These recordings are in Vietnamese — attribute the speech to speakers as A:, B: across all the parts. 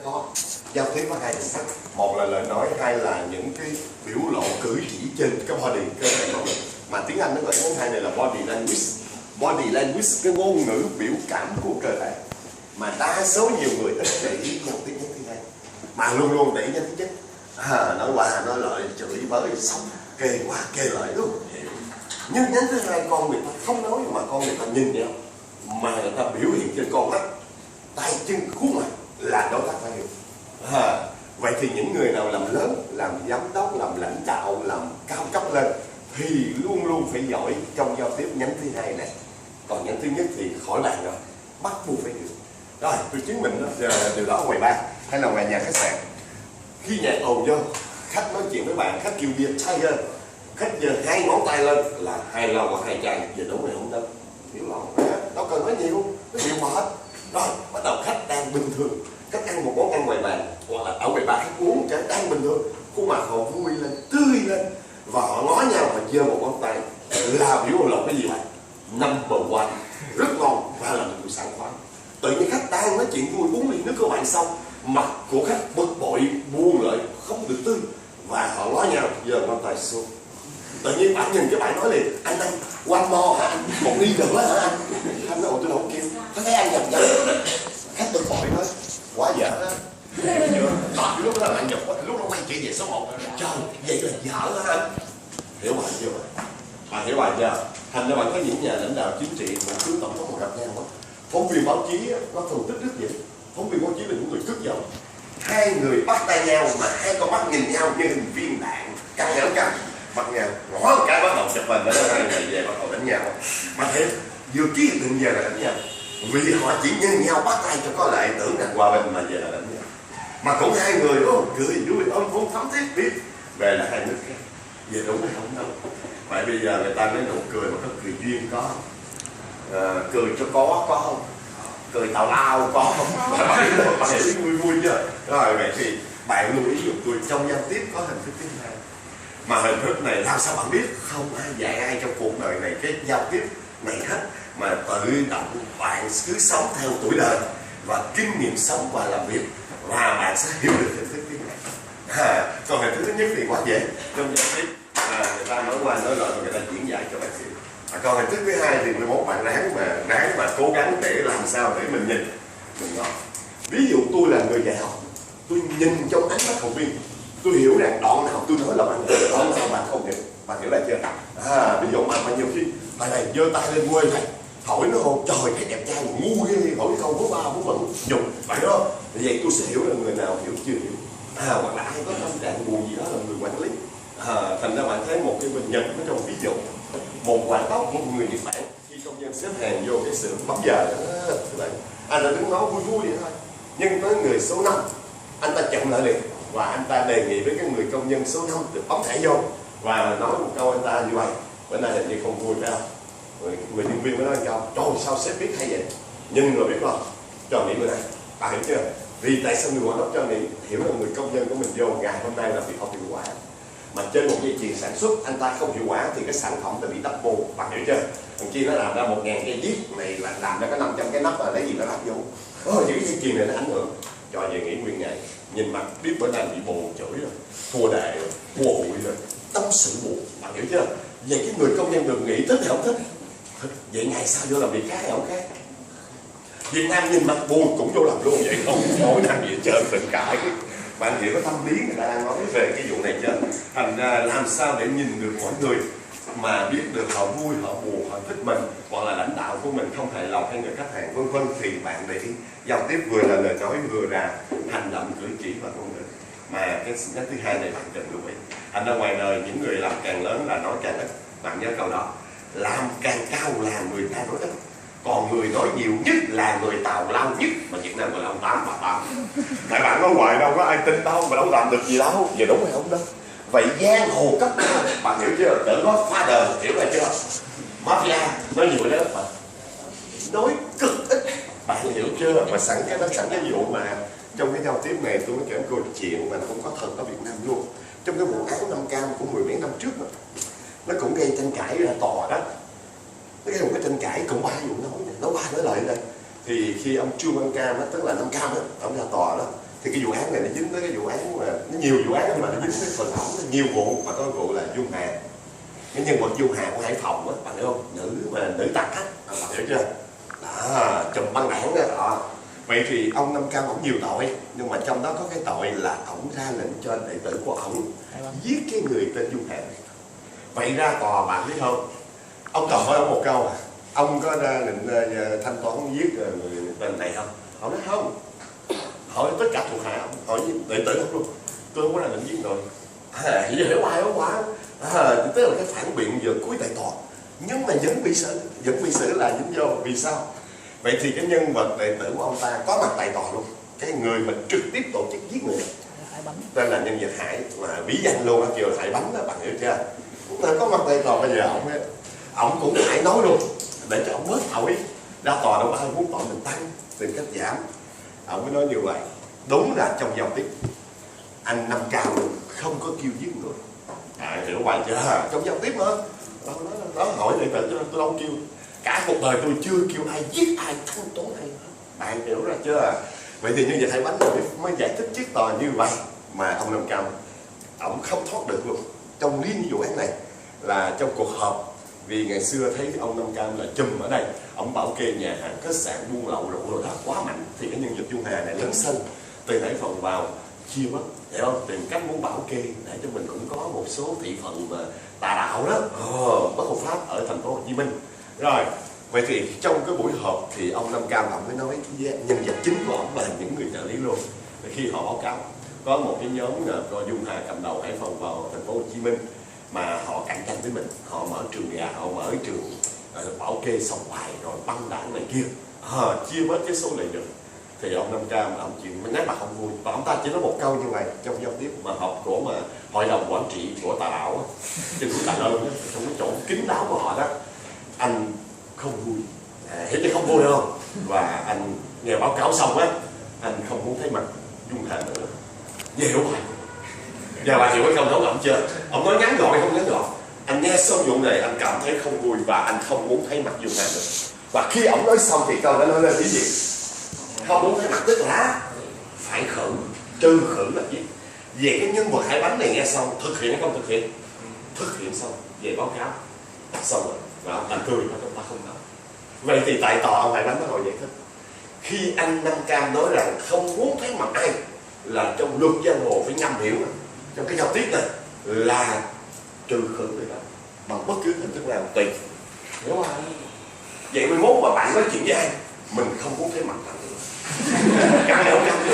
A: Khó giao tiếp có hai hình thức, một là lời nói, hai là những cái biểu lộ cử chỉ trên cái body, cơ thể của mình, mà tiếng Anh nó gọi cái hai này là body language. Body language, cái ngôn ngữ biểu cảm của cơ thể, mà đa số nhiều người ít để ý giao tiếp nhấn thứ hai, mà luôn luôn để ý nhấn thứ nhất. Nói qua nói lại, chửi bới xong kê qua kê lại luôn. Nhưng nhấn thứ hai con người ta không nói, mà con người ta nhìn nhau, mà người ta biểu hiện trên con mắt, tay chân, khuôn mặt là đối tác phải hiểu. Vậy thì những người nào làm lớn, làm giám đốc, làm lãnh đạo, làm cao cấp lên thì luôn luôn phải giỏi trong giao tiếp nhánh thứ hai này. Còn nhánh thứ nhất thì khỏi bàn rồi, bắt buộc phải hiểu. Rồi tôi chứng minh đó, điều đó ở ngoài bar hay là ngoài nhà khách sạn, khi nhạc ồn vô, khách nói chuyện với bạn, khách kêu bia Tiger, khách giơ hai ngón tay lên là hai lon hoặc hai chai, giờ đúng hay không đâu, hiểu lộn, đâu cần nói nhiều, nó hiệu quả hết. Rồi bắt đầu khách đang bình thường, khách ăn một món ăn ngoài bàn hoặc là ở ngoài bar, khách uống chén đang bình thường, khuôn mặt họ vui lên, tươi lên, và họ ngó nhau và giơ một ngón tay là biểu lộ cái gì vậy? Number one, rất ngon và là một người sảng khoái. Tự nhiên khách đang nói chuyện vui, uống ly nước của bạn xong, mặt của khách bực bội, buông lại, không được tươi, và họ ngó nhau giơ ngón tay xuống. Tự nhiên bạn nhìn cái bạn nói liền, anh one more hả anh? Một ly nữa hả anh? Anh nói, tôi đâu kêu, có thấy anh nhập nhẫn. Khách bực bội nói, quá dở á. Lúc đó là anh nhập quá, lúc đó quay chị về số 1. Trời, vậy là dở hả anh? Hiểu bài chưa? Bạn hiểu bài chưa? Thành ra bạn có những nhà lãnh đạo chính trị, thủ tướng tổng thống gặp nhau đó. Phóng viên báo chí nó phân tích rất dễ. Phóng viên báo chí là những người cất giọng. Hai người bắt tay nhau mà hai con mắt nhìn nhau như hình viên đạn, căng hẳn căng, bắt nhau, ngõ một cái bắt đầu chụp hình, đó hai người về bắt đầu đánh nhau. Mà thế vừa ký hiệp định về là đánh nhau, vì họ chỉ nhìn nhau bắt tay cho có lại tưởng rằng hòa bình mà về là đánh nhau. Mà cũng hai người đó cười vui ôm vốn thắm thiết biết về là hai nước khác, về đúng hay không đâu. Vậy bây giờ người ta nói nụ cười mà có cười duyên có không? Cười cho có không? Cười tào lao có không? Bạn hiểu vui vui chưa? Rồi vậy thì bạn lưu ý giúp tôi trong giao tiếp có hình thức thứ hai. Mà hình thức này làm sao bạn biết? Không ai dạy ai trong cuộc đời này cái giao tiếp này hết, mà tự động bạn cứ sống theo tuổi đời và kinh nghiệm sống và làm việc, và bạn sẽ hiểu được hình thức thứ hai. Còn hình thức thứ nhất thì quá dễ, trong giao tiếp người ta nói qua nói lại và người ta diễn giải cho bạn hiểu. Còn hình thức thứ hai thì 11 bạn ráng mà cố gắng để làm sao để mình nhìn mình nói. Ví dụ tôi là người dạy học, tôi nhìn trong ánh mắt học viên, tôi hiểu rằng đoạn nào tôi nói là bạn hiểu, đoạn nào bạn không hiểu. Bạn hiểu lại chưa? Ví dụ mà nhiều khi bạn này giơ tay lên quê này, hỏi nó không, trời cái đẹp trai ngu ghê, hỏi câu có ba bốn vẫn dùng, phải không? Vậy tôi sẽ hiểu là người nào hiểu chưa hiểu. Hoặc là ai có tâm trạng buồn gì đó là người quản lý. Thành ra bạn thấy một cái bình nhật nó trong ví dụ, một quản tóc, một người Nhật Bản khi công nhân xếp hàng vô cái xưởng bấm giờ đó, anh ta đứng nói vui vui vậy thôi, nhưng với người số 5 anh ta chậm lại liền và anh ta đề nghị với cái người công nhân số 5 được bấm thẻ vô và nói một câu anh ta như vậy, bữa nay hình như không vui phải không? Người nhân viên mới nói câu, trời sao sếp biết hay vậy, nhưng rồi biết không, cho nghĩ bữa nay bạn hiểu chưa? Vì tại sao người quản đốc cho nghĩ hiểu là người công nhân của mình vô ngày hôm nay là việc không hiệu quả, mà trên một dây chuyền sản xuất anh ta không hiệu quả thì cái sản phẩm đã bị double, bạn hiểu chưa? Thằng chi nó làm ra 1.000 cây viết này là làm ra có 500 cái nắp là lấy gì nó lắp vô. Những cái dây chuyền này nó ảnh hưởng, cho về nghỉ nguyên ngày, nhìn mặt biết bữa nay bị buồn chửi rồi, thua đề rồi, thua hụi rồi, tâm sự buồn, bạn hiểu chưa? Vậy cái người công nhân được nghỉ thích hay không thích? Vậy ngày sau vô làm việc khác hay không khác? Việt Nam nhìn mặt buồn cũng vô làm luôn vậy, không mỗi năm gì hết trơn, tình cãi. Bạn hiểu cái tâm lý người ta đang nói về cái vụ này chưa? Thành ra làm sao để nhìn được mọi người mà biết được họ vui, họ buồn, họ thích mình, hoặc là lãnh đạo của mình không hài lòng hay người khách hàng vân vân, thì bạn để giao tiếp vừa là lời nói vừa là hành động cử chỉ và ngôn ngữ. Mà cái thứ hai này bạn cần lưu ý. Thành ra ngoài đời những người làm càng lớn là nói càng ít. Bạn nhớ câu đó, làm càng cao là người ta nói ít, còn người nói nhiều nhất là người tào lao nhất, mà Việt Nam gọi là ông Tám bà Tám. Tại bạn nói hoài đâu có ai tin đâu, mà đâu làm được gì đâu, giờ đúng hay không đâu. Vậy giang hồ cấp cao, bạn hiểu chưa? Đỡ có phá đời, hiểu là chưa? Mafia nói nhiều đó mà nói cực ít, bạn hiểu chưa? Mà sẵn cái vụ mà trong cái giao tiếp này tôi mới kể một câu chuyện mà không có thật ở Việt Nam luôn. Trong cái vụ án Nam Cam của 10 mấy năm trước mà, nó cũng gây tranh cãi ra tòa đó. Nó gây một cái tranh cãi cũng ba vụ nói ba nói lại đây. Thì khi ông Trương Văn Cam đó, tức là Nam Cam đó, ông ra tòa đó, Thì cái vụ án này nó dính tới cái vụ án mà nó nhiều vụ án mà nó dính tới phần ổng nhiều vụ, mà có vụ là Dung Hà, cái nhân vật Dung Hà của Hải Phòng á, bạn hiểu không? Nữ tặc á, bạn hiểu chưa? Đó, trùm băng đảng đó. Vậy thì ông Nam Cam ổng nhiều tội, nhưng mà trong đó có cái tội là ổng ra lệnh cho đệ tử của ổng giết cái người tên Dung Hà. Vậy ra tòa bạn biết không? Ông tòa hỏi ông một câu à, ông có ra lệnh thanh toán giết người tên này không? Ông nói không. Hỏi tất cả thuộc hạ ông, hỏi đệ tử ông luôn, tôi không có ra lệnh giết người. Hiểu hoài không quá. Tức là cái phản biện giờ cuối tại tòa, nhưng mà vẫn bị xử là lý do vì sao? Vậy thì cái nhân vật đệ tử của ông ta có mặt tại tòa luôn, cái người mà trực tiếp tổ chức giết người tên là nhân vật Hải, mà bí danh luôn, kêu là Hải Bánh đó, bạn hiểu chưa? Là có mặt tại tòa. Bây giờ ông cũng phải nói luôn để cho ông bớt tội. Ra tòa đâu có ai muốn tội mình tăng, tìm cách giảm. Ông mới nói như vậy. Đúng là trong giao tiếp anh Nam Cam không có kêu giết người. Hiểu hoài chưa? Trong giao tiếp mà đó hỏi đệ tử tôi đâu kêu, cả cuộc đời tôi chưa kêu ai giết ai, thanh toán ai. Bạn hiểu ra chưa? Vậy thì như vậy Hải Bánh mới giải thích trước tòa như vậy, mà ông Nam Cam ông không thoát được luôn. Trong riêng vụ án này là trong cuộc họp, vì ngày xưa thấy ông Nam Cam là chùm ở đây, ông bảo kê nhà hàng khách sạn buôn lậu rượu rồi đó quá mạnh, thì cái nhân vật Dung Hà này lớn sân từ Hải Phòng vào chia mất, hiểu không? Tìm cách muốn bảo kê để cho mình cũng có một số thị phần mà tà đạo đó, bất hợp pháp ở thành phố Hồ Chí Minh. Rồi, vậy thì trong cái buổi họp thì ông Nam Cam ông mới nói với nhân vật chính của ông và những người trợ lý luôn. Khi họ báo cáo có một cái nhóm do Dung Hà cầm đầu Hải Phòng vào thành phố Hồ Chí Minh mà họ cạnh tranh với mình, họ mở trường gà, họ mở trường bảo kê sòng bài rồi băng đảng này kia, chia bớt cái số lợi nhuận. Thì ông Nam Cam ông chuyện nói mà không vui, và ông ta chỉ nói một câu như vậy trong giao tiếp mà họp của mà hội đồng quản trị của tà đạo trên núi Tà Lơn, trong cái chỗ kín đáo của họ đó. Anh không vui, hiểu chưa, không vui không? Và anh nghe báo cáo xong á, anh không muốn thấy mặt Dung Hà nữa. Về hiểu hoài. Giờ bà hiểu cái câu nói của ông chưa? Ông nói ngắn gọn hay không ngắn gọn? Anh nghe xong vụ này anh cảm thấy không vui và anh không muốn thấy mặt Dung Hà nữa. Và khi ông nói xong thì câu đã nói lên cái gì? Không muốn thấy mặt tức là phải khử, trừ khử là gì? Về cái nhân vật Hải Bánh này nghe xong thực hiện hay không thực hiện? Thực hiện xong về báo cáo xong rồi và ông ta cười mà chúng ta không nói. Vậy thì tại tòa ông Hải Bánh bắt đầu giải thích. Khi anh Nam Cam nói rằng không muốn thấy mặt ai là trong luật giang hồ phải ngầm hiểu trong cái giao tiếp này là trừ khử người đó bằng bất cứ hình thức nào tùy, hiểu không? Vậy mai mốt mà bạn nói chuyện với ai mình không muốn thấy mặt bạn nữa, căng đâu căng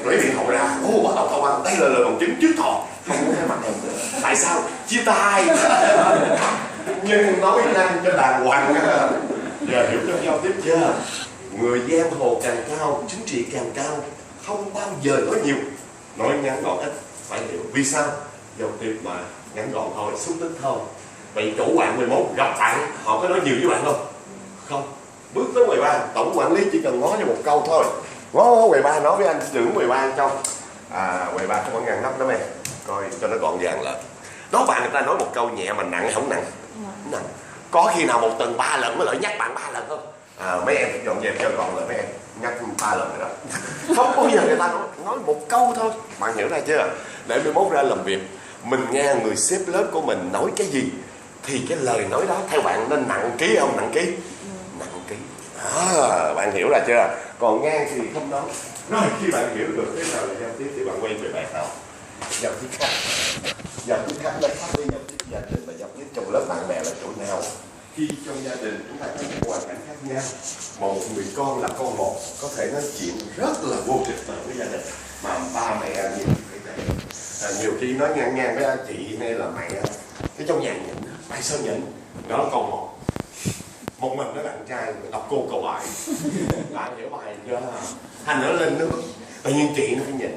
A: rồi điện thoại ra, bắt đầu công an đây là lời bằng chứng trước tòa, không muốn thấy mặt em nữa. Tại sao? Chia tay. Nhưng nói năng cho đàng hoàng á. Giờ hiểu trong giao tiếp chưa? Người giang hồ càng cao, chính trị càng cao, không bao giờ nói nhiều, nói ngắn gọn ít, phải hiểu. Vì sao? Giao tiếp mà ngắn gọn thôi, xúc tích thôi. Vậy chủ quản 11 gặp bạn, họ có nói nhiều với bạn không? Không. Bước tới 13, tổng quản lý chỉ cần nói cho một câu thôi. Ngó 13 nói với anh trưởng 13 trong 13 không có ngăn nắp đó mày, coi cho nó gọn gàng lại. Đó bạn người ta nói một câu nhẹ mà nặng hay không nặng? Nặng. Có khi nào một tuần 3 lần mới lại nhắc bạn 3 lần không? Mấy em dọn dẹp cho gọn lại mấy em, nhắc 3 lần rồi đó. Không bao giờ người ta nói một câu thôi. Bạn hiểu ra chưa? Để 11 ra làm việc, mình nghe người sếp lớp của mình nói cái gì thì cái lời nói đó theo bạn nên nặng ký không nặng ký? Nặng ký. Bạn hiểu ra chưa? Còn ngang thì không nói. Rồi khi bạn hiểu được thế nào là giao tiếp thì bạn quay về bài học. Giao tiếp khác. Giao tiếp khác là khác với giao tiếp gia đình và giao tiếp trong lớp bạn bè là chỗ nào? Khi trong gia đình chúng ta có những hoàn cảnh khác nhau, một người con là con một có thể nói chuyện rất là vô trật tự với gia đình mà ba mẹ nhiều nhiều khi nói ngang ngang với anh chị hay là mẹ cái trong nhà nhịn, tại sao nhịn? Đó là con một mình nó bạn trai đọc cô cầu bài, bạn hiểu bài chưa? Thành nó lên nó tự nhiên chị nó phải nhịn,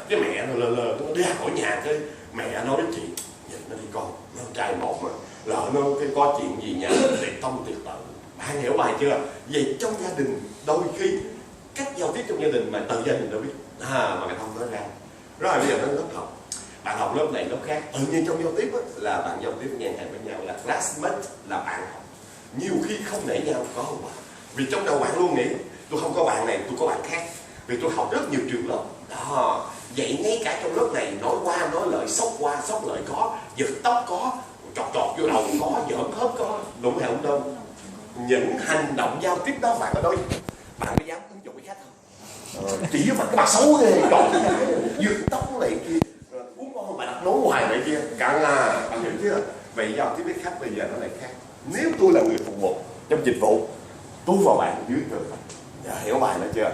A: cái mẹ nó lơ nó đi ra khỏi nhà cái mẹ nói với chị nhịn nó đi con, nó trai một mà lỡ nó cái có chuyện gì nhà tiệc tông tiệc tự, bạn hiểu bài chưa? Vậy trong gia đình đôi khi cách giao tiếp trong gia đình mà tự gia đình đâu biết mà người không nói ra. Rồi bây giờ nó lớp học, bạn học lớp này lớp khác, tự nhiên trong giao tiếp là bạn giao tiếp ngang hàng với nhau là classmate, là bạn học. Nhiều khi không nể nhau có không bạn? Vì trong đầu bạn luôn nghĩ tôi không có bạn này, tôi có bạn khác. vì tôi học rất nhiều trường lớp đó. Vậy ngay cả trong lớp này nói qua nói lại, sốc qua sốc lại có, giật tóc có, trọt trọt vô đầu có, giỡn khớp có, đúng hay không đâu. Những hành động giao tiếp đó bạn ở đây, bạn có dám ứng dụng với khách không? Chỉ với mặt cái mặt xấu ghê, trọt cái giật tóc này kia, uống ngon mà đặt nấu hoài này kia, căng à, bạn hiểu chưa? Vậy giao tiếp với khách bây giờ nó lại khác. Nếu tôi là người phục vụ trong dịch vụ, tôi vào bạn dưới cơ, hiểu bài nữa chưa?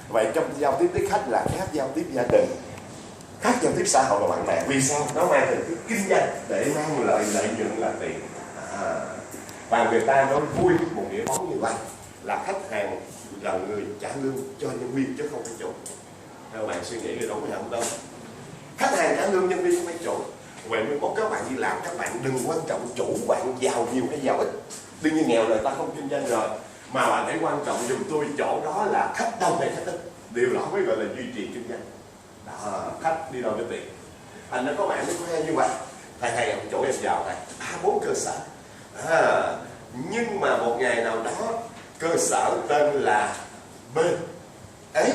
A: Vậy trong giao tiếp với khách là khác giao tiếp gia đình, khác giao tiếp xã hội và bạn bè. Vì sao? Nó mang hình thức kinh doanh để mang lợi nhuận là tiền. Và người ta nói vui một nghĩa bóng như vậy là khách hàng là người trả lương cho nhân viên chứ không phải chủ. Theo bạn suy nghĩ thì đúng hay không đâu? Khách hàng trả lương, nhân viên không phải chủ. Vậy mới có các bạn đi làm, các bạn đừng quan trọng chủ bạn giàu nhiều hay giàu ít. Đương nhiên nghèo rồi ta không kinh doanh rồi, mà bạn hãy quan trọng giùm tôi chỗ đó là khách đông hay khách ít. Điều đó mới gọi là duy trì kinh doanh. Đó, khách đi đâu cho tiền. Thành ra có bạn mới khoe như vậy, thầy ông chỗ em giàu này 3-4 cơ sở. Nhưng mà một ngày nào đó cơ sở tên là B ấy,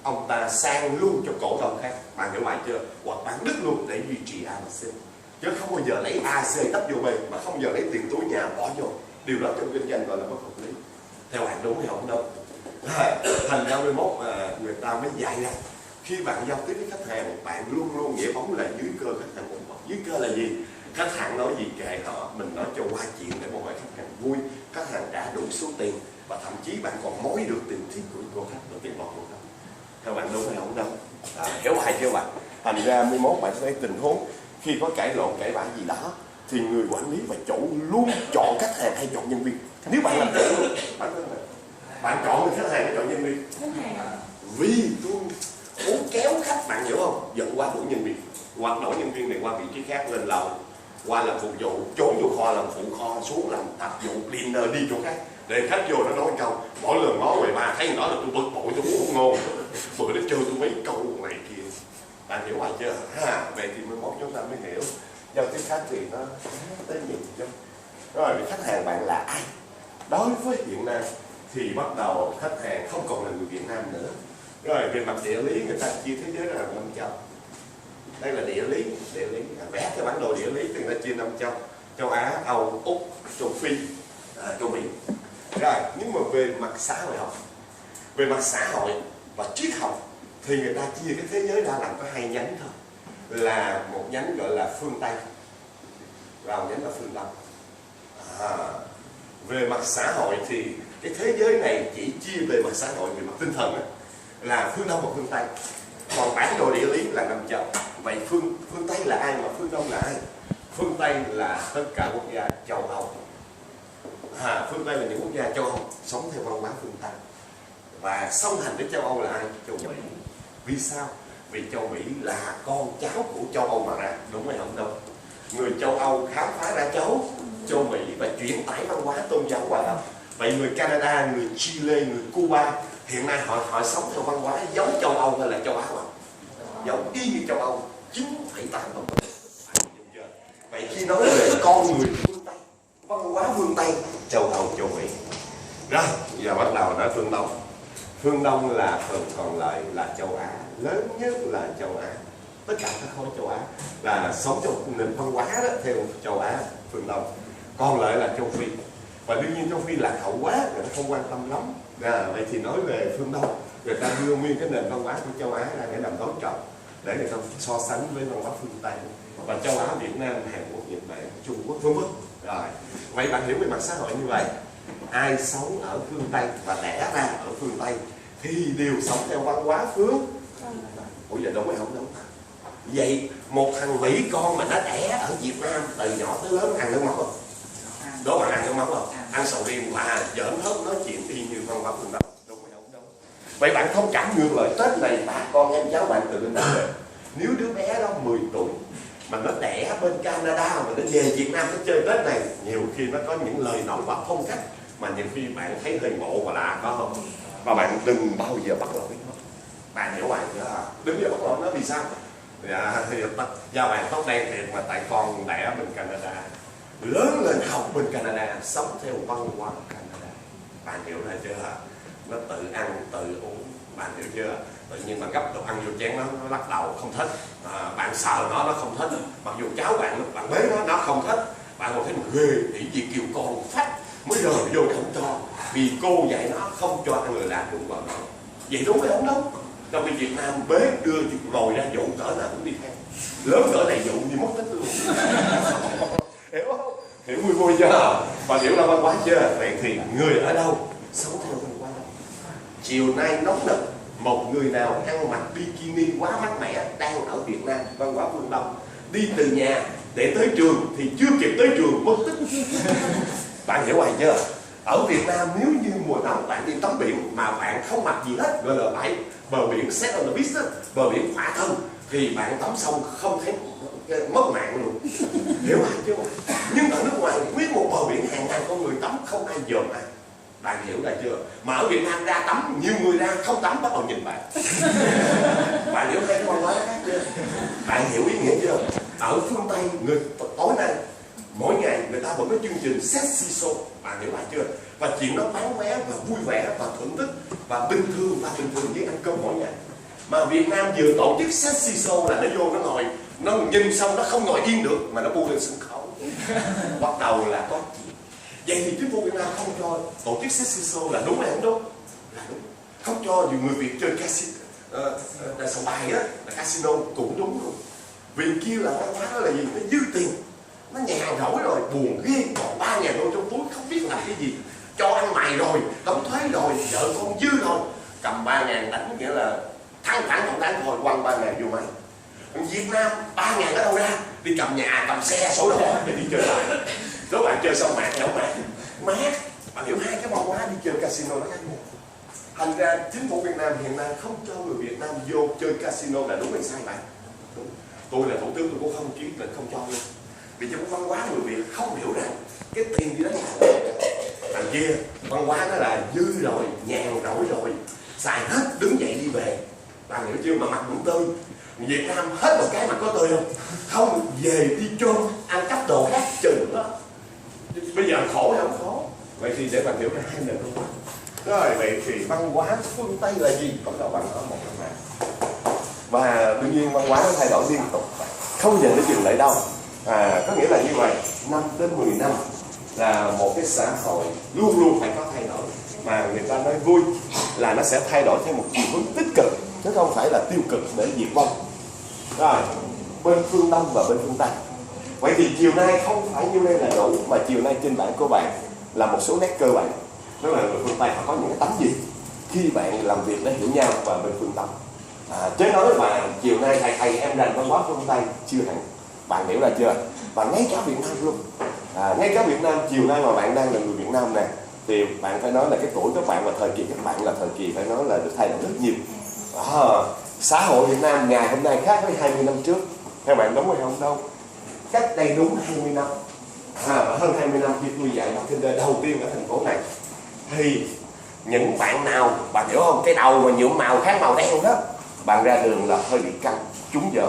A: ông ta sang luôn cho cổ đông khác. Bạn hiểu bài chưa? Hoặc bán đứt luôn để duy trì A và C, chứ không bao giờ lấy A, C tấp vô B, mà không bao giờ lấy tiền túi nhà bỏ vô. Điều đó trong kinh doanh gọi là bất hợp lý. Theo bạn đúng hay không đâu? Thành ra 21 người ta mới dạy rằng khi bạn giao tiếp với khách hàng, bạn luôn luôn nghĩa bóng là dưới cơ khách hàng ủng hộ. Dưới cơ là gì? Khách hàng nói gì kệ họ, mình nói cho qua chuyện để một khách hàng vui, khách hàng trả đủ số tiền, và thậm chí bạn còn mối được tiền thiết của khách, được tiền bọt của khách. Theo bạn đúng hay không đâu? Hiểu bài chưa bạn? Thành ra 11 bạn sẽ thấy tình huống khi có cãi lộn cãi vã gì đó thì người quản lý và chủ luôn chọn khách hàng hay chọn nhân viên. Nếu bạn làm chủ, bạn chọn người khách hàng hay chọn nhân viên? Vì tôi muốn kéo khách, bạn hiểu không? Dẫn qua đổi nhân viên, hoặc đổi nhân viên này qua vị trí khác, lên lầu, qua làm phục vụ, trốn vô kho làm phụ kho, xuống làm tạp vụ, cleaner, đi chỗ khác để khách vô nó nói câu. Mỗi lần nói về bà thấy đó là tôi bực bội, tôi muốn không ngon, bữa nó chơi tôi mấy câu này kia. Bạn hiểu bài chưa? Vậy thì 11 chúng ta mới hiểu giao tiếp khách thì nó tới nhiều chứ. Rồi khách hàng bạn là ai? Đối với hiện nay thì bắt đầu khách hàng không còn là người Việt Nam nữa. Rồi về mặt địa lý người ta chia thế giới là 5 châu. Đây là địa lý vẽ theo bản đồ địa lý thì người ta chia 5 châu: châu Á, Âu, Úc, châu Phi, châu Mỹ. Rồi nhưng mà về mặt xã hội học, về mặt xã hội và triết học thì người ta chia cái thế giới ra làm có 2 nhánh thôi, là một nhánh gọi là phương Tây và một nhánh là phương Đông. Về mặt xã hội thì cái thế giới này chỉ chia về mặt xã hội, về mặt tinh thần là phương Đông và phương Tây. Còn bản đồ địa lý là 5 châu. Vậy phương Tây là ai mà phương Đông là ai? Phương Tây là tất cả quốc gia châu Âu. Phương Tây là những quốc gia châu Âu sống theo văn hóa phương Tây. Và song hành với châu Âu là ai? Châu Mỹ. Vì sao? Vì châu Mỹ là con cháu của châu Âu mà ra, đúng hay không đâu? Người châu Âu khám phá ra châu Mỹ và chuyển tải văn hóa tôn giáo qua đó. Vậy người Canada, người Chile, người Cuba hiện nay họ sống theo văn hóa giống châu Âu hay là châu Á không? Giống y như châu Âu 9,8%. Vậy khi nói về con người phương Tây, văn hóa phương Tây, châu Âu, châu Mỹ. Rồi, giờ bắt đầu nói phương Đông. Phương Đông là phần còn lại là châu Á, lớn nhất là châu Á. Tất cả các khối châu Á là sống trong nền văn hóa đó, theo châu Á, phương Đông. Còn lại là châu Phi. Và đương nhiên châu Phi lạc hậu quá, người ta không quan tâm lắm. Vậy thì nói về phương Đông, người ta đưa nguyên cái nền văn hóa của châu Á ra để làm đối trọng, để người ta so sánh với văn hóa phương Tây. Và châu Á, Việt Nam, Hàn Quốc, Nhật Bản, Trung Quốc, vân vân. Rồi, vậy bạn hiểu về mặt xã hội như vậy. Ai sống ở phương Tây và đẻ ra ở phương Tây thì đều sống theo văn hóa phương. Ủa giờ đúng hay không đúng? Vậy một thằng Mỹ con mà nó đẻ ở Việt Nam từ nhỏ tới lớn ăn nước mắm không? Đó bạn ăn nước mắm không? Ăn sầu riêng và giỡn hớp nói chuyện y như văn hóa phương Đông. Đúng hay không đúng? Vậy bạn thông cảm ngược lại, Tết này bà con em cháu bạn từ bên đó về. Nếu đứa bé đó 10 tuổi mà nó đẻ bên Canada mà nó về Việt Nam nó chơi Tết này, nhiều khi nó có những lời nói và phong cách mà nhiều khi bạn thấy hơi ngộ và lạ, có không? Và bạn đừng bao giờ bắt lỗi nó. Bạn hiểu bạn chưa? Đừng bao giờ bắt lỗi nó. Vì sao? Do bạn tóc đen thiệt mà tại con đẻ bên Canada, lớn lên học bên Canada, sống theo văn hóa Canada. Bạn hiểu là chưa? Nó tự ăn tự uống, bạn hiểu chưa? tự nhiên bạn gấp đồ ăn vô chén nó lắc đầu không thích, bạn sợ nó không thích, mặc dù cháu bạn bế nó không thích, bạn còn thấy mình ghê nghĩ gì kêu con phát mới rời vô không cho, vì cô dạy nó không cho ăn người lạ đụng vào nó. Vậy đúng hay không đâu? Trong khi Việt Nam bế đưa ngồi ra dụ cỡ nào cũng đi theo, lớn cỡ này dụ thì mất tích luôn. Hiểu không? Hiểu vui vui chưa? Và hiểu là văn hóa chưa? Vậy thì người ở đâu sống theo văn hóa đâu? Chiều nay nóng nực, một người nào ăn mặc bikini quá mát mẻ đang ở Việt Nam văn hóa phương Đông, đi từ nhà để tới trường thì chưa kịp tới trường mất tích. Bạn hiểu hoài chưa? Ở Việt Nam nếu như mùa nóng bạn đi tắm biển mà bạn không mặc gì hết, gọi là bãi bờ biển set on the beach đó, bờ biển khỏa thân, thì bạn tắm xong không thấy mất mạng luôn. Hiểu hoài chưa? Nhưng ở nước ngoài nguyên một bờ biển hàng ngàn con người tắm không ai dòm ai. Bạn hiểu ra chưa? Mà ở Việt Nam ra tắm, nhiều người ra không tắm bắt đầu nhìn bạn. Bạn hiểu hai cái văn hóa khác chưa? Bạn hiểu ý nghĩa chưa? Ở phương Tây, tối nay mỗi ngày người ta vẫn có chương trình sexy show. Bạn hiểu bạn chưa? Và chuyện đó bán vé và vui vẻ và thưởng thức và bình thường với ăn cơm mỗi ngày. Mà Việt Nam vừa tổ chức sexy show là nó vô nó ngồi, nó nhìn xong nó không ngồi yên được mà nó bu lên sân khấu. Bắt đầu là có chuyện. Vậy thì chính phủ Việt Nam không cho tổ chức sexy show là đúng hay không đúng? Là đúng. Không cho nhiều người Việt chơi casino, sòng bài á, là casino cũng đúng luôn. Vì kia là văn hóa đó là gì? Nó dư tiền, nó nhà rỗi rồi, buồn ghê, còn 3.000 đô trong túi không biết làm cái gì. Cho ăn mày rồi, đóng thuế rồi, vợ con dư rồi, cầm 3.000 đánh nghĩa là thắng cộng đánh thôi, quăng 3.000 vô máy. Việt Nam 3.000 ở đâu ra? Đi cầm nhà, cầm xe, sổ đỏ để đi chơi lại. Nếu bạn chơi xong mát, mát. Bạn hiểu hai cái văn hóa đi chơi casino nó khác nhau. Thành ra chính phủ Việt Nam hiện nay không cho người Việt Nam vô chơi casino là đúng hay sai bạn? Đúng. Tôi là thủ tướng tôi cũng không kiến định không cho luôn. Vì trong văn hóa người Việt không hiểu rằng cái tiền đi đánh nhà thằng kia văn hóa nó là dư rồi, nhàn rỗi rồi, xài hết đứng dậy đi về. Bạn hiểu chưa? Mà mặt cũng tươi. Việt Nam hết một cái mà có tươi không? Không, về đi chôn ăn cắp đồ khác trừ đó. Bây giờ khổ hay không khổ? Vậy thì để bạn hiểu ra hai nền văn hóa. Rồi vậy thì văn hóa phương Tây là gì? Bắt đầu bằng ở một lần này. Và tự nhiên văn hóa nó thay đổi liên tục, không giờ nó dừng lại đâu. Có nghĩa là như vậy, 5 đến 10 năm là một cái xã hội luôn luôn phải có thay đổi. Mà người ta nói vui là nó sẽ thay đổi theo một chiều hướng tích cực, chứ không phải là tiêu cực để diệt vong. Rồi, bên phương Đông và bên phương Tây. Vậy thì chiều nay không phải như đây là đủ, mà chiều nay trên bảng của bạn là một số nét cơ bản. Tức là người phương Tây họ có những cái tánh gì khi bạn làm việc để hiểu nhau, và bên phương Đông. Chứ nói mà chiều nay thầy em rành văn hóa phương Tây chưa hẳn. Bạn hiểu ra chưa? Và ngay cả Việt Nam luôn. Ngay cả Việt Nam chiều nay mà bạn đang là người Việt Nam nè, thì bạn phải nói là cái tuổi các bạn và thời kỳ các bạn là thời kỳ phải nói là được thay đổi rất nhiều. Xã hội Việt Nam ngày hôm nay khác với 20 năm trước. Theo bạn đúng hay không đâu? Cách đây đúng 20 năm, hơn 20 năm khi tôi dạy học kinh đầu tiên ở thành phố này, thì những bạn nào, bạn hiểu không, cái đầu mà nhuộm màu khác màu đen đó, bạn ra đường là hơi bị căng, trúng giờ.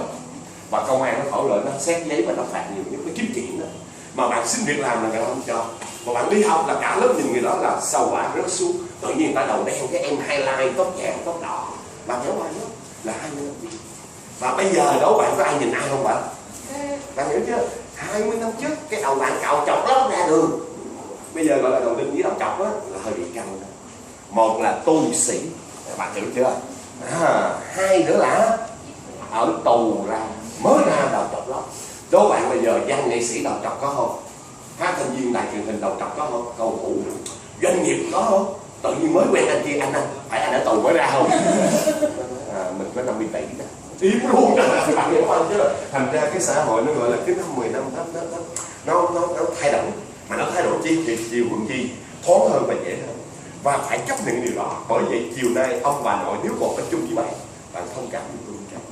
A: Và công an nó thổi lợi, nó xét giấy và nó phạt nhiều nhất, nó kiếm chuyện đó. Mà bạn xin việc làm là người ta không cho. Mà bạn đi học là cả lớp nhìn người đó là sầu quả rớt xuống. Tự nhiên người ta đầu đen, cái em highlight, tóc vàng, tóc đỏ. Bạn hiểu bạn đó là 20 năm trước. Và bây giờ đó bạn có ai nhìn ai không bạn? Bạn hiểu chưa? 20 năm trước cái đầu bạn cạo chọc lót ra đường. Bây giờ gọi là đầu đinh với đầu chọc á là hơi bị căng đó. Một là tu sĩ, bạn hiểu chưa? Hai nữa là ở tù ra mới ra đầu chọc lót. Đố bạn bây giờ văn nghệ sĩ đầu chọc có không? Các thành viên đài truyền hình đầu chọc có không? Cầu thủ doanh nghiệp có không? Tự nhiên mới quen anh kia, anh phải anh ở tù mới ra không? Mình có 50 tỷ đó, im luôn đó. Bạn hiểu không chứ? Thành ra cái xã hội nó gọi là cái 5-10 năm nó thay đổi. Mà nó thay đổi chi thì chiều hướng chi thoáng hơn và dễ hơn. Và phải chấp nhận điều đó. Bởi vậy chiều nay ông bà nội nếu còn ở chung với bạn thông cảm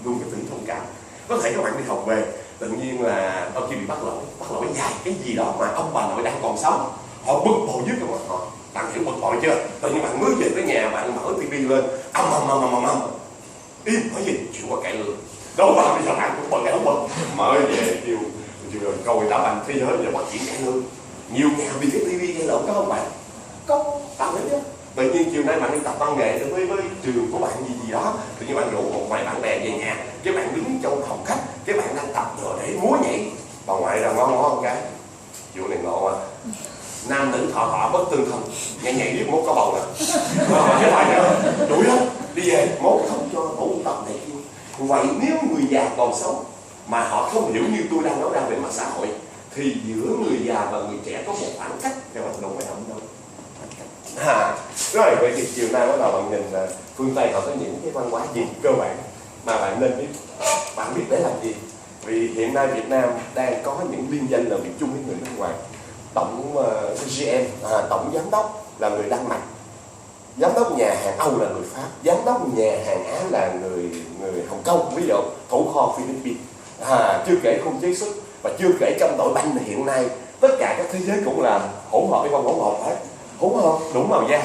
A: luôn cái tính thông cảm. Có thể các bạn đi học về tự nhiên là đôi khi bị bắt lỗi dài cái gì đó mà ông bà nội đang còn sống, họ bực bội với con họ. Bạn hiểu bực bội chưa? Tự nhiên bạn mới về tới nhà, bạn mở tivi lên âm im nói gì chịu qua cãi lương. Đâu mà bây giờ bạn cũng bực, cái bực mới về chiều coi đã bằng thế giới giờ bắt chuyện cãi lương. Nhiều nhà vì cái tivi gây lộn có không bạn? Có, bạn thấy chưa? Tự nhiên chiều nay bạn đi tập văn nghệ với trường của bạn gì đó, tự nhiên bạn rủ một vài bạn bè về nhà, cái bạn đứng trong phòng khách, cái bạn đang tập rồi để múa nhảy, bà ngoại là ngon ngon cái vụ này ngộ à. Nam nữ thọ thọ bất tương thân, nhảy nhảy biết mốt có bầu nè. Cái bài đó đuổi lắm, đi về mốt không cho ngủ tập này kia. Vậy nếu người già còn sống mà họ không hiểu như tôi đang nói ra về mặt xã hội, thì giữa người già và người trẻ có một khoảng cách, các bạn đồng phải không đâu. Rồi vậy thì chiều nay bắt đầu bạn nhìn phương Tây họ có những cái văn hóa gì cơ bản mà bạn nên biết, bạn biết để làm gì. Vì hiện nay Việt Nam đang có những liên danh làm việc chung với người nước ngoài. Tổng GM, tổng giám đốc là người Đan Mạch, giám đốc nhà hàng Âu là người Pháp, giám đốc nhà hàng Á là người Hồng Kông, ví dụ thủ kho Philippines, chưa kể khung chế xuất, và chưa kể trong đội banh hiện nay tất cả các thế giới cũng là hỗn hợp với văn hóa một hết, hỗn hợp đủ màu da.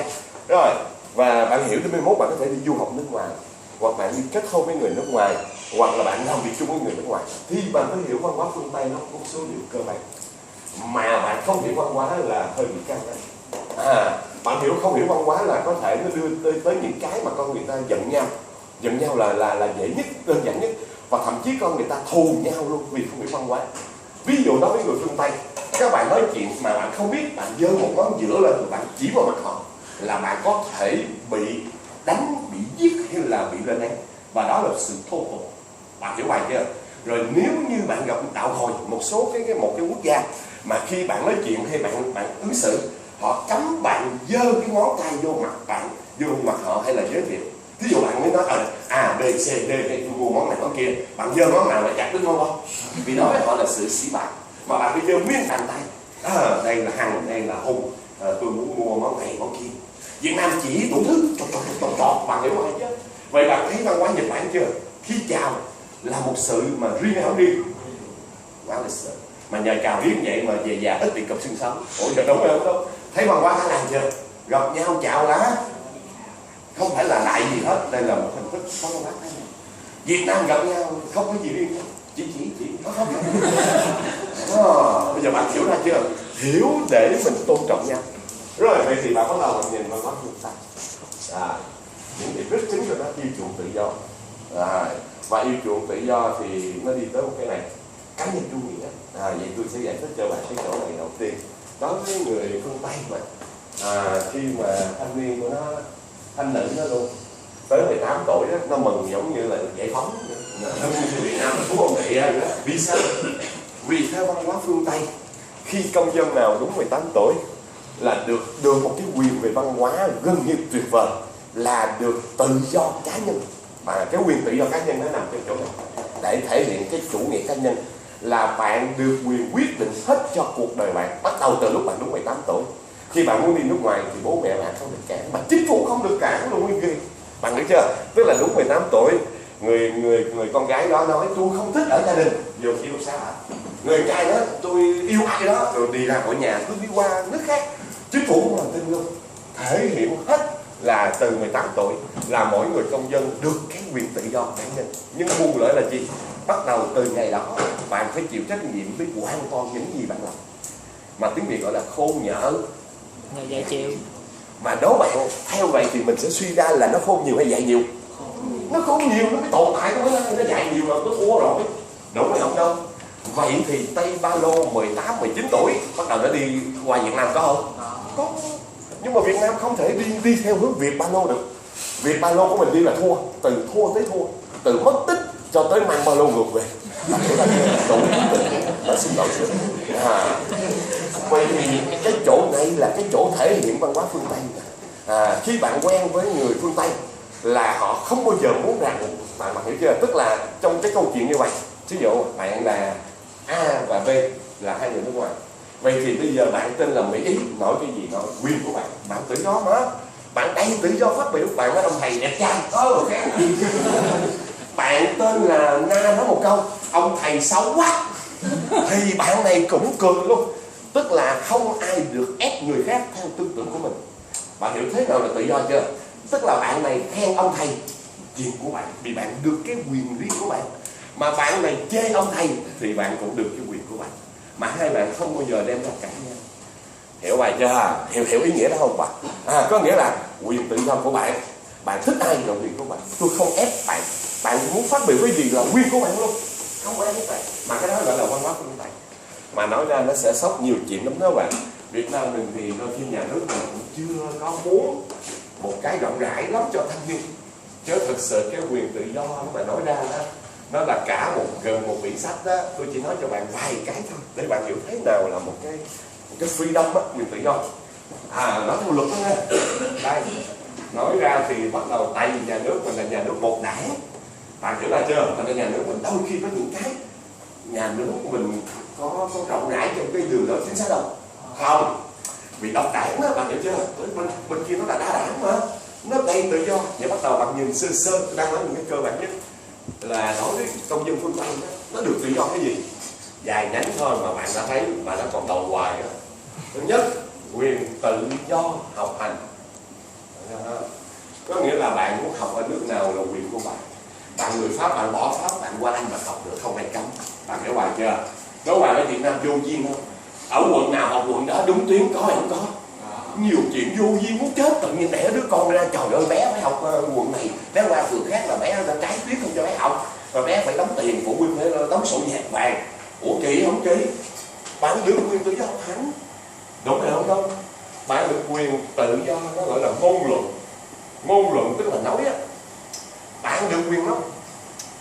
A: Rồi và bạn hiểu đến 11 bạn có thể đi du học nước ngoài, hoặc bạn đi kết hôn với người nước ngoài, hoặc là bạn làm việc chung với người nước ngoài, thì bạn mới hiểu văn hóa phương Tây nó có số liệu cơ bản. Mà bạn không hiểu văn hóa là hơi bị căng đấy. Bạn hiểu không hiểu văn hóa là có thể nó đưa tới những cái mà con người ta giận nhau là dễ nhất, đơn giản nhất, và thậm chí con người ta thù nhau luôn vì không hiểu văn hóa. Ví dụ đối với người phương Tây, các bạn nói chuyện mà bạn không biết, bạn giơ một ngón giữa lên rồi bạn chỉ vào mặt họ là bạn có thể bị đánh, bị giết hay là bị lên án, và đó là sự thô tục. Bạn hiểu bài chưa? Rồi nếu như bạn gặp đạo hồi một số một cái quốc gia mà khi bạn nói chuyện hay bạn ứng xử, họ cấm bạn giơ cái ngón tay vô mặt bạn, vô mặt họ hay là giới thiệu. Ví dụ bạn mới nói A, B, C, D hay tôi mua món này món kia, bạn giơ món nào là chặt đứt món đó, vì đó với họ là sự xỉ bạc. Mà bạn phải giơ nguyên bàn tay, đây là Hằng, đây là Hùng, tôi muốn mua món này món kia. Việt Nam chỉ đủ thứ trọt, bạn hiểu không chứ? Vậy bạn thấy văn hóa Nhật Bản chưa? Khi chào là một sự mà riêng hẳn riêng, quá lịch sự. Mà nhờ chào riêng vậy mà về già ít bị cặp xương sống. Ủa giờ đúng không đâu? Thấy văn hóa Thái Lan chưa? Gặp nhau chào lá, không phải là lại gì hết, đây là một hình thức văn hóa Thái Lan. Việt Nam gặp nhau không có gì riêng, chỉ nó không. Bây giờ bạn hiểu ra chưa? Hiểu để mình tôn trọng nhau. Rồi vậy thì bạn bắt đầu mình nhìn văn hóa phương Tây. Những điểm rất chính cho nó yêu chuộng tự do. Và yêu chuộng tự do thì nó đi tới một cái này, cá nhân chủ nghĩa. Vậy tôi sẽ giải thích cho bạn cái chỗ này đầu tiên. Đối với người phương Tây mà khi mà thanh niên của nó, thanh nữ nó luôn tới 18 tuổi đó, nó mừng giống như là được giải phóng. Việt Nam là phú ông địa đó. Vì sao? Vì theo văn hóa phương Tây, khi công dân nào đúng 18 tuổi là được một cái quyền về văn hóa gần như tuyệt vời, là được tự do cá nhân. Mà cái quyền tự do cá nhân nó nằm trong chỗ này, để thể hiện cái chủ nghĩa cá nhân, là bạn được quyền quyết định hết cho cuộc đời bạn, bắt đầu từ lúc bạn đúng 18 tuổi. Khi bạn muốn đi nước ngoài thì bố mẹ bạn không được cản, mà chính phủ không được cản luôn, nguyên ghê. Bạn hiểu chưa? Tức là đúng 18 tuổi, người con gái đó nói tôi không thích ở gia đình, vô khi lúc sao hả? Người trai đó tôi yêu ai đó, rồi đi ra khỏi nhà, tôi đi qua nước khác. Chính phủ không làm tin luôn. Thể hiện hết là từ 18 tuổi là mỗi người công dân được cái quyền tự do cá nhân. Nhưng buông lỗi là gì? Bắt đầu từ ngày đó bạn phải chịu trách nhiệm với hoàn toàn những gì bạn làm. Mà tiếng Việt gọi là khôn nhỡ
B: người dạy chịu.
A: Mà đố bạn theo vậy thì mình sẽ suy ra là nó khôn nhiều hay dạy nhiều? Nó khôn nhiều, nó mới tồn tại, nó dạy nhiều là nó thua rồi. Đúng hay không đâu? Vậy thì Tây Ba Lô 18, 19 tuổi bắt đầu đã đi qua Việt Nam có không? Có. Nhưng mà Việt Nam không thể đi theo hướng Việt Ba Lô được. Việt Ba Lô của mình đi là thua, từ thua tới thua, từ mất tích cho tới mang ba lô ngược về. Đủ tình, đã xin lỗi sự. Vậy thì cái chỗ này là cái chỗ thể hiện văn hóa phương Tây. Khi bạn quen với người phương Tây là họ không bao giờ muốn ràng buộc bạn, hiểu chưa? Tức là trong cái câu chuyện như vậy, ví dụ bạn là A và B là hai người nước ngoài. Vậy thì bây giờ bạn tên là Mỹ Ý, nói cái gì nói quyền của bạn, bạn tự do mà. Bạn đầy tự do phát biểu, bạn nói ông thầy đẹp trai, khác. Bạn tên là Na nói một câu, ông thầy xấu quá, thì bạn này cũng cười luôn. Tức là không ai được ép người khác theo tư tưởng của mình. Bạn hiểu thế nào là tự do chưa? Tức là bạn này khen ông thầy, chuyện của bạn, vì bạn được cái quyền riêng của bạn. Mà bạn này chê ông thầy thì bạn cũng được cái quyền của bạn. Mà hai bạn không bao giờ đem ra cãi nhau. Hiểu bài chưa? Hiểu ý nghĩa đó không bạn? Có nghĩa là
B: quyền tự do của bạn. Bạn thích ai là quyền của bạn. Tôi không ép bạn. Bạn muốn phát biểu cái gì là quyền của bạn luôn, không có ép bạn. Mà cái đó gọi là văn hóa phương Tây. Mà nói ra nó sẽ sốc nhiều chuyện lắm đó bạn. Việt Nam mình thì đôi khi nhà nước mình cũng chưa có muốn một cái rộng rãi lắm cho thanh niên. Chứ thực sự cái quyền tự do mà nói ra đó, nó là cả gần một quyển sách đó. Tôi chỉ nói cho bạn vài cái thôi để bạn hiểu thế nào là một cái freedom á, quyền tự do. Nói theo luật đó nha. Đây, nói ra thì bắt đầu tại vì nhà nước mình là nhà nước một đảng. Bạn hiểu là chưa? Thành ra nhà nước mình đôi khi có những cái nhà nước của mình có rộng rãi trong cái đường lối chính sách đâu. Không, vì độc đảng đó, bạn hiểu chưa? Bên kia nó là đa đảng mà, nó đầy tự do. Vậy bắt đầu bạn nhìn sơ sơ, tôi đang nói những cái cơ bản nhất là nói với công dân phương Tây đó, nó được tự do cái gì? Vài nhánh thôi mà bạn đã thấy mà nó còn đầu hoài đó. Thứ nhất, quyền tự do học hành. Có nghĩa là bạn muốn học ở nước nào là quyền của bạn. Bạn người Pháp, bạn bỏ Pháp, bạn qua Anh mà học được, không ai cấm. Bạn hiểu bài chưa? Nói bài ở Việt Nam vô duyên không? Ở quận nào học quận đó, đúng tuyến có hay không có? Nhiều chuyện vô duyên muốn chết, tự nhiên đẻ đứa con ra, trời ơi bé phải học quận này, bé qua phường khác là bé đã trái tuyết không cho bé học, rồi bé phải đóng tiền, phụ huynh phải đóng sổ nhạc vàng. Ủa kỳ không kỳ? Bạn được quyền tự do học hành, đúng hay không đâu? Bạn được quyền tự do, nó gọi là ngôn luận. Ngôn luận tức là nói á, bạn được quyền đó.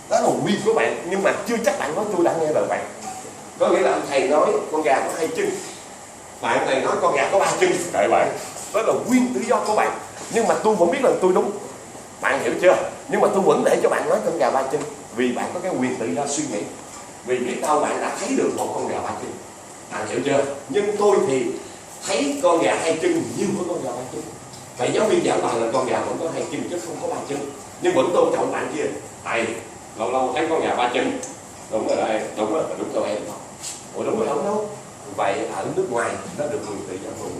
B: Đó là quyền của bạn, nhưng mà chưa chắc bạn nói tôi đã nghe lời bạn. Có nghĩa là thầy nói con gà có 2 chân, bạn này nói con gà có 3 chân, kệ bạn. Đó là quyền tự do của bạn. Nhưng mà tôi vẫn biết là tôi đúng. Bạn hiểu chưa? Nhưng mà tôi vẫn để cho bạn nói con gà 3 chân, vì bạn có cái quyền tự do suy nghĩ. Vì biết đâu bạn đã thấy được một con gà 3 chân. Bạn hiểu chưa? Nhưng tôi thì thấy con gà 2 chân nhiều hơn con gà 3 chân. Vậy giáo viên giảng bài là con gà vẫn có 2 chân chứ không có 3 chân. Nhưng vẫn tôn trọng bạn kia. Thầy, lâu lâu thấy con gà 3 chân. Đúng rồi đây, đúng rồi, đúng cho em. Ủa đúng rồi không đâu. Vậy ở nước ngoài nó được quyền tự do luôn.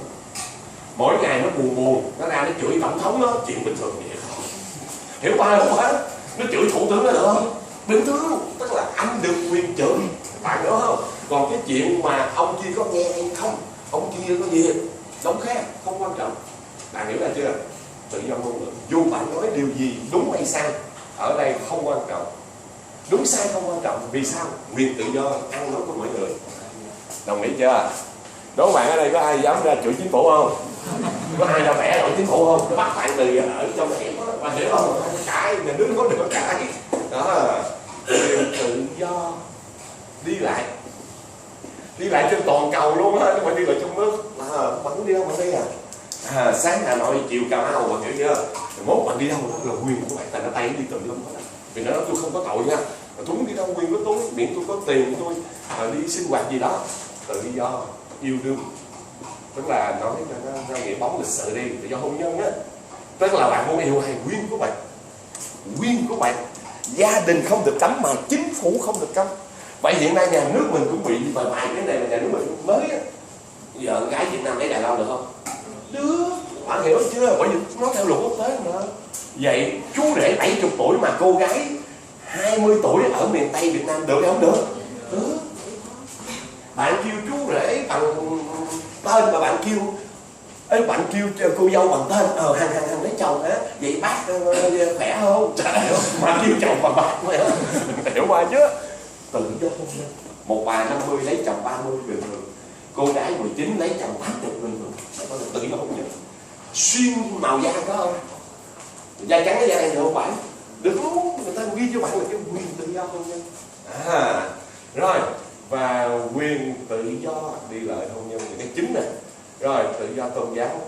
B: Mỗi ngày nó buồn, nó ra nó chửi tổng thống đó, chuyện bình thường vậy không? Hiểu ba không hả? Nó chửi thủ tướng đó được không? Bình thường, tức là anh được quyền chửi. Bạn hiểu không? Còn cái chuyện mà ông kia có nghe hay không, ông kia có gì, đóng khác, không quan trọng. Bạn hiểu ra chưa? Tự do ngôn luận. Dù bạn nói điều gì đúng hay sai, ở đây không quan trọng. Đúng sai không quan trọng. Vì sao? Quyền tự do ăn nói của mọi người. Đồng ý chưa? Đố bạn ở đây có ai dám ra chửi chính phủ không? Có ai ra vẽ đội chính phủ không? Nó bắt bạn từ ở trong hẻm đó. Bạn hiểu không? Cãi, nhà nước có được cãi. Đó. Quyền tự do đi lại trên toàn cầu luôn á, chứ không phải đi lại trong nước. Bạn đi đâu bạn đi sáng Hà Nội, chiều Cà Mau, bạn hiểu chưa? Mốt bạn đi đâu đó là quyền của bạn, tại nó tay đi tùm lum hết. Vì nó nói tôi không có tội nha, tôi muốn đi đâu quyền của tôi, miễn tôi có tiền tôi đi sinh hoạt gì đó. Tự do yêu đương, tức là nói cho nó nghĩa bóng lịch sự đi, tự do hôn nhân á, tức là bạn muốn yêu hay quyền của bạn. Quyền của bạn. Gia đình không được cấm mà chính phủ không được cấm. Vậy hiện nay nhà nước mình cũng bị bài cái này mà nhà nước mình mới á. Giờ gái Việt Nam lấy đàn ông được không? Được. Bạn hiểu chưa? Bởi vì nó theo luật quốc tế mà. Vậy chú rể 70 tuổi mà cô gái 20 tuổi ở miền Tây Việt Nam được hay không được? Được. Bạn kêu chú rể bằng tên mà bạn kêu cô dâu bằng tên, hàng lấy chồng hả? Vậy bác khỏe không? Trời ơi, mà kêu chồng bằng bác hiểu qua chứ. Tự do hôn nhân. Một bà 50 lấy chồng 30 bình thường, cô gái 19 lấy chồng 80 bình thường. Đó là tự do hôn nhân. Xuyên màu da có không? Da trắng cái da đen được không bạn? Được luôn, người ta ghi cho bạn là cái quyền tự do hôn nhân. Rồi, và quyền tự do đi lại hôn nhân là cái chính này. Rồi, tự do tôn giáo.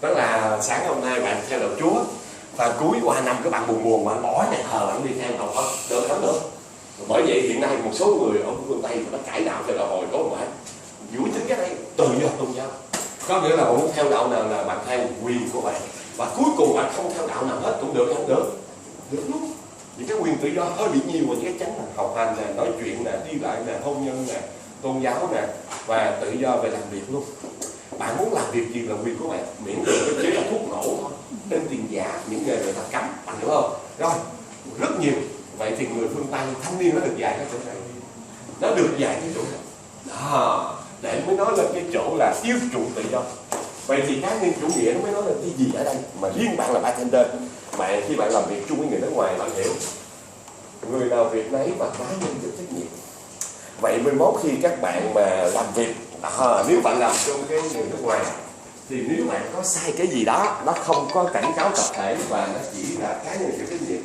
B: Đó là sáng hôm nay bạn theo đạo Chúa, và cuối qua năm các bạn buồn bạn bỏ nhà thờ bạn đi theo đạo Phật, được không được? Bởi vậy hiện nay một số người ở phương Tây nó cải đạo theo đạo Hồi có bạn giữ chính cái này tự do tôn giáo. Có nghĩa là bạn muốn theo đạo nào là bạn theo quyền của bạn, và cuối cùng bạn không theo đạo nào hết cũng được không được? Được luôn. Những cái quyền tự do hơi bị nhiều mà những cái chánh là học hành nè, nói chuyện nè, đi lại nè, hôn nhân nè, tôn giáo nè, và tự do về làm việc luôn. Bạn muốn làm việc gì là quyền của bạn, miễn đừng có chế là thuốc nổ thôi, in tiền giả, những nghề người ta cấm, bạn hiểu không? Rồi, rất nhiều. Vậy thì người phương Tây thanh niên nó được dạy cái chỗ này, nó được dạy cái chỗ này. Đó, để mới nói lên cái chỗ là yêu chuộng tự do. Vậy thì cá nhân chủ nghĩa nó mới nói là cái gì ở đây? Mà riêng bạn là bartender, khi bạn làm việc chung với người nước ngoài, bạn hiểu người nào việc nấy và cá nhân chịu trách nhiệm. Vậy mới mốt khi các bạn mà làm việc, nếu bạn làm trong cái người nước ngoài thì nếu bạn có sai cái gì đó, nó không có cảnh cáo tập thể và nó chỉ là cá nhân chịu trách nhiệm,